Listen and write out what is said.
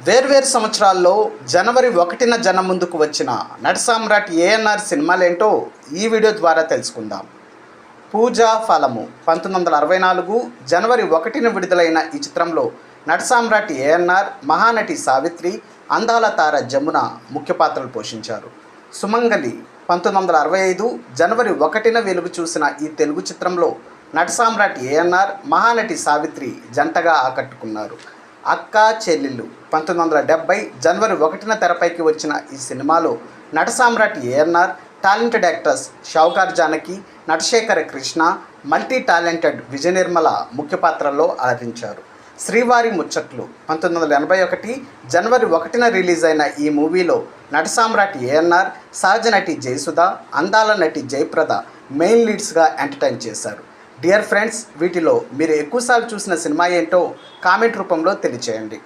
వేర్వేరు సంవత్సరాల్లో జనవరి 1న జనం ముందుకు వచ్చిన నటసామ్రాట్ ఏఎన్ఆర్ సినిమాలేంటో ఈ వీడియో ద్వారా తెలుసుకుందాం. పూజా ఫలము 1964 జనవరి 1న విడుదలైన ఈ చిత్రంలో నటసామ్రాట్ ఏఎన్ఆర్, మహానటి సావిత్రి, అందాల తార జమున ముఖ్య పాత్రలు పోషించారు. సుమంగలి 1965 జనవరి 1న వెలుగు చూసిన ఈ తెలుగు చిత్రంలో నటసామ్రాట్ ఏఎన్ఆర్, మహానటి సావిత్రి జంటగా ఆకట్టుకున్నారు. అక్క చెల్లెళ్ళు 1970 జనవరి 1న తెరపైకి వచ్చిన ఈ సినిమాలో నటసామ్రాట్ ఏఎన్ఆర్, టాలెంటెడ్ యాక్టర్స్ షావుకార్ జానకి, నటశేఖర కృష్ణ, మల్టీ టాలెంటెడ్ విజయ నిర్మల ముఖ్య పాత్రల్లో అలరించారు. శ్రీవారి ముచ్చట్లు 1981 జనవరి 1న రిలీజ్ అయిన ఈ మూవీలో నటసామ్రాట్ ఏఎన్ఆర్, సహజ నటి జయసుధ, అందాల నటి జయప్రద మెయిన్ లీడ్స్గా ఎంటర్టైన్ చేశారు. డియర్ ఫ్రెండ్స్, వీటిలో మీరు ఎక్కువసార్లు చూసిన సినిమా ఏంటో కామెంట్ రూపంలో తెలియచేయండి.